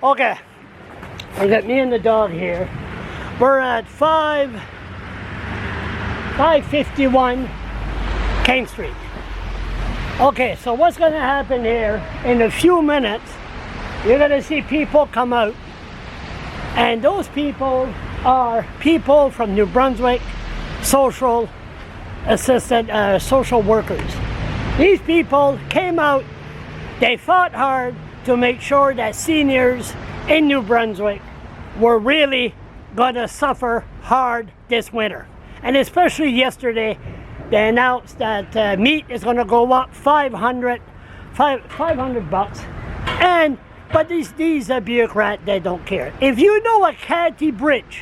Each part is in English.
Okay, I got me and the dog here. We're at 551 King Street. Okay, so what's going to happen here in a few minutes, you're going to see people come out, and those people are people from New Brunswick Social Social workers. These people came out, they fought hard to make sure that seniors in New Brunswick were really going to suffer hard this winter. And especially yesterday, they announced that meat is going to go up 500 bucks. But these bureaucrats, they don't care. If you know a Kathy Briggs,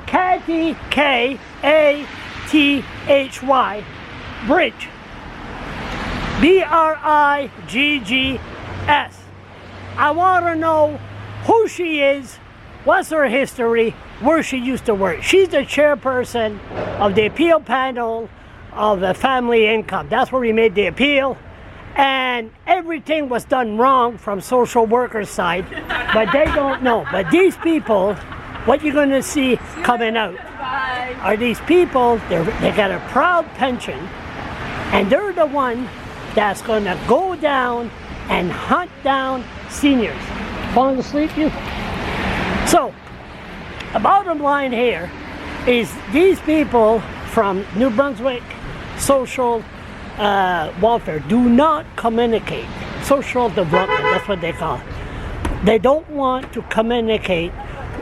Kathy, K-A-T-H-Y, Briggs, B-R-I-G-G-S. I want to know who she is, what's her history, where she used to work. She's the chairperson of the appeal panel of the family income. That's where we made the appeal. And everything was done wrong from social workers' side, but they don't know. But these people, what you're going to see coming out are these people, they got a proud pension, and they're the one that's going to go down and hunt down seniors. Falling asleep, you? So, the bottom line here is these people from New Brunswick Social Welfare do not communicate. Social development, that's what they call it. They don't want to communicate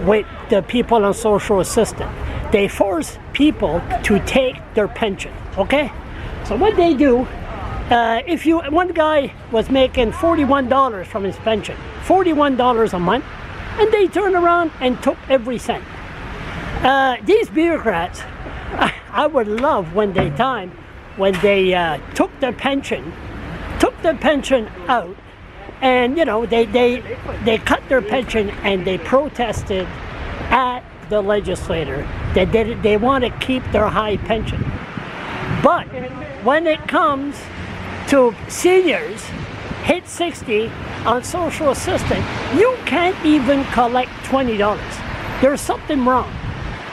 with the people on social assistance. They force people to take their pension, okay? So what they do, one guy was making $41 from his pension, $41 a month, and they turned around and took every cent. These bureaucrats, I would love when they took the pension out, and you know they cut their pension and they protested at the legislature that they want to keep their high pension. But when it comes to seniors hit 60 on social assistance, you can't even collect $20. There's something wrong.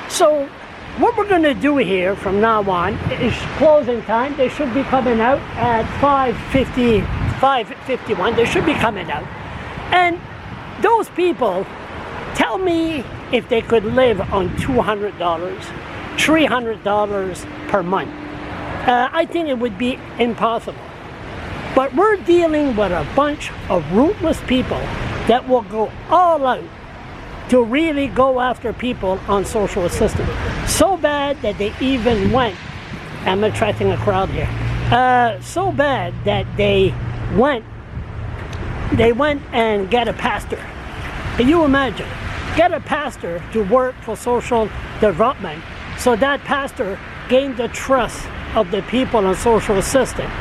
So what we're going to do here from now on is closing time. They should be coming out at 5:51. They should be coming out. And those people, tell me if they could live on $200, $300 per month. I think it would be impossible. But we're dealing with a bunch of ruthless people that will go all out to really go after people on social assistance. So bad that they even went, I'm attracting a crowd here, so bad that they went and get a pastor. Can you imagine? Get a pastor to work for social development so that pastor gained the trust of the people on social assistance.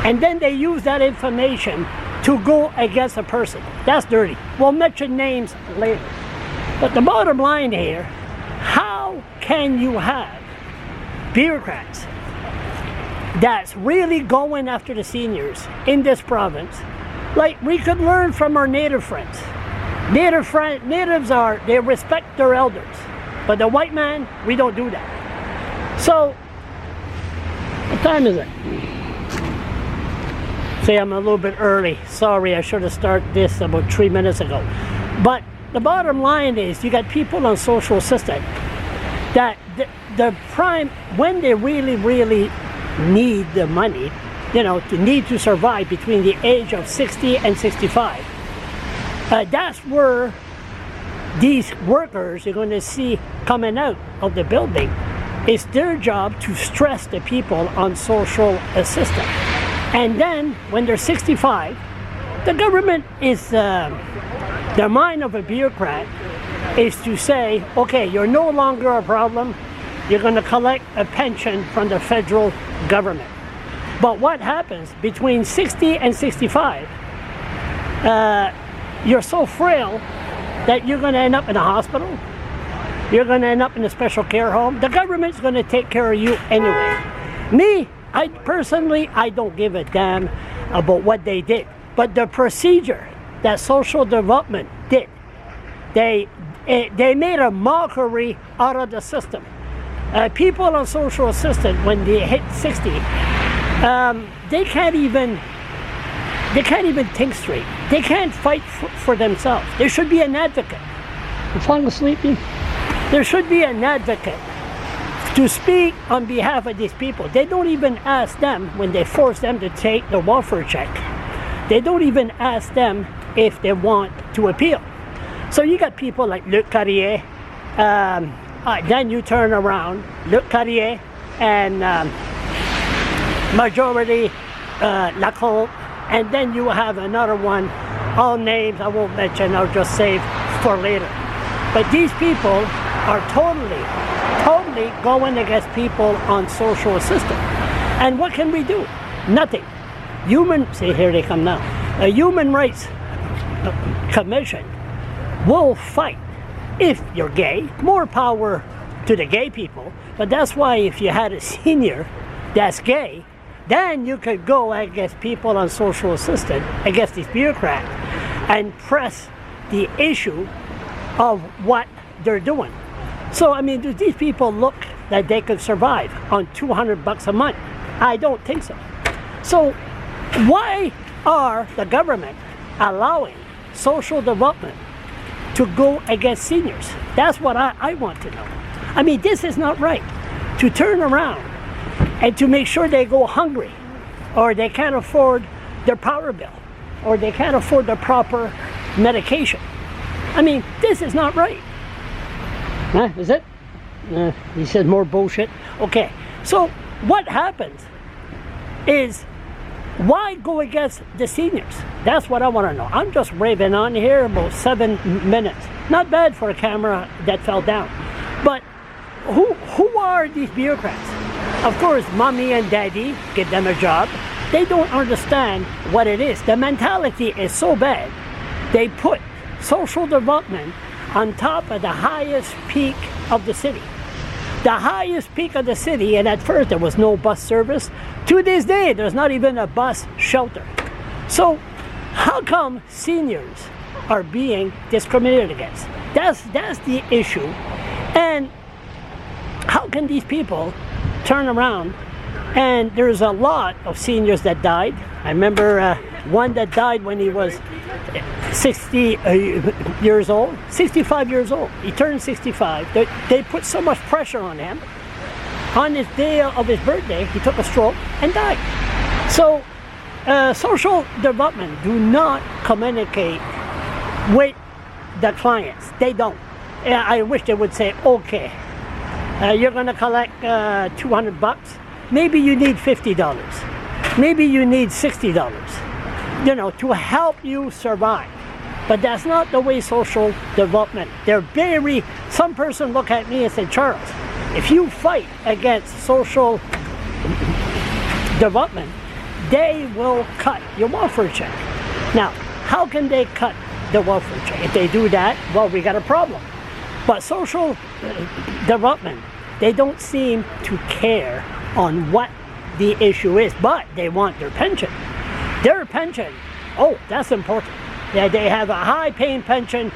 And then they use that information to go against a person. That's dirty. We'll mention names later. But the bottom line here, how can you have bureaucrats that's really going after the seniors in this province? Like, we could learn from our native friends. Natives they respect their elders. But the white man, we don't do that. So, what time is it? See, I'm a little bit early. Sorry, I should have started this about 3 minutes ago. But the bottom line is, you got people on social assistance that the prime, when they really, really need the money, to need to survive between the age of 60 and 65. That's where these workers you're going to see coming out of the building. It's their job to stress the people on social assistance. And then, when they're 65, the government is, the mind of a bureaucrat is to say, okay, you're no longer a problem, you're going to collect a pension from the federal government. But what happens between 60 and 65? You're so frail that you're going to end up in a hospital, you're going to end up in a special care home. The government's going to take care of you anyway. Me, I don't give a damn about what they did. But the procedure that social development did They made a mockery out of the system. People on social assistance, when they hit 60, they can't even think straight. They can't fight for themselves. There should be an advocate. You falling asleep? There should be an advocate to speak on behalf of these people. They don't even ask them when they force them to take the welfare check. They don't even ask them if they want to appeal. So you got people like Luc Carrier, then you turn around, Luc Carrier and Majority Lacombe, and then you have another one, all names I won't mention, I'll just save for later. But these people are totally going against people on social assistance. And what can we do? Nothing. See, here they come now. A Human Rights Commission will fight if you're gay. More power to the gay people. But that's why if you had a senior that's gay, then you could go against people on social assistance, against these bureaucrats, and press the issue of what they're doing. So, I mean, do these people look that they could survive on $200 a month? I don't think so. So, why are the government allowing social development to go against seniors? That's what I want to know. I mean, this is not right. To turn around and to make sure they go hungry, or they can't afford their power bill, or they can't afford the proper medication. I mean, this is not right. Huh? Is it? He said more bullshit. Okay, so what happens is, why go against the seniors? That's what I want to know. I'm just raving on here about 7 minutes. Not bad for a camera that fell down. But who are these bureaucrats? Of course, mommy and daddy give them a job. They don't understand what it is. The mentality is so bad. They put social development on top of the highest peak of the city. The highest peak of the city, and at first there was no bus service. To this day, there's not even a bus shelter. So how come seniors are being discriminated against? That's the issue. And how can these people turn around? And there's a lot of seniors that died. I remember one that died when he was 60 years old, 65 years old. He turned 65. They put so much pressure on him. On his day of his birthday, he took a stroke and died. So social development do not communicate with the clients. They don't. I wish they would say, okay, you're going to collect $200. Maybe you need $50. Maybe you need $60, you know, to help you survive. But that's not the way social development. Some person look at me and say, Charles, if you fight against social development, they will cut your welfare check. Now, how can they cut the welfare check? If they do that, well, we got a problem. But social development, they don't seem to care on what the issue is, but they want their pension. Their pension, oh, that's important. They have a high-paying pension,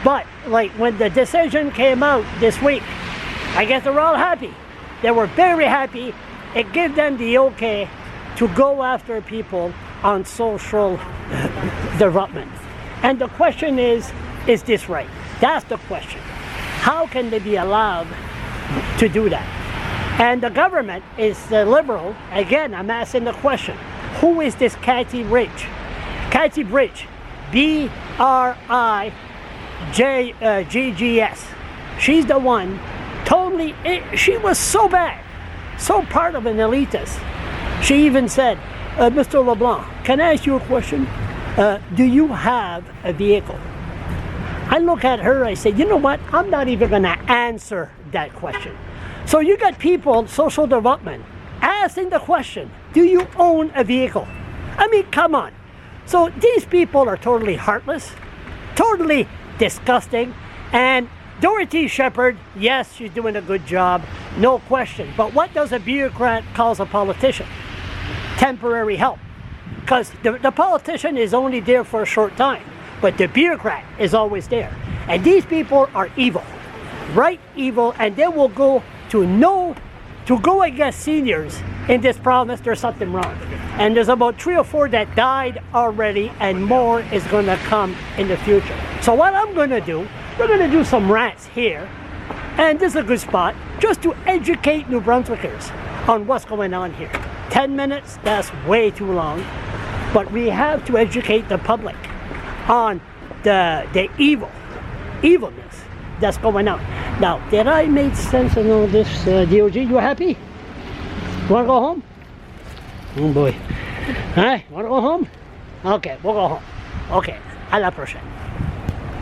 but like when the decision came out this week, I guess they're all happy. They were very happy. It gave them the okay to go after people on social development. And the question is this right? That's the question. How can they be allowed to do that? And the government is the liberal. Again, I'm asking the question, who is this Kathy Briggs? Kathy Briggs, B-R-I-G-G-S. She's the one, she was so bad, so part of an elitist. She even said, Mr. LeBlanc, can I ask you a question? Do you have a vehicle? I look at her, I say, you know what? I'm not even going to answer that question. So you got people, social development, asking the question, do you own a vehicle? I mean, come on. So these people are totally heartless, totally disgusting. And Dorothy Shepherd, yes, she's doing a good job, no question. But what does a bureaucrat call a politician? Temporary help. Because the politician is only there for a short time, but the bureaucrat is always there. And these people are evil, right evil, and they will go to go against seniors in this province. There's something wrong. And there's about 3 or 4 that died already, and more is going to come in the future. So what I'm going to do, we're going to do some rants here, and this is a good spot just to educate New Brunswickers on what's going on here. 10 minutes, that's way too long, but we have to educate the public on the evilness that's going on. Now, did I make sense in all this, DOG? You happy? You want to go home? Oh boy. Hey, want to go home? Okay, we'll go home. Okay, à la prochaine.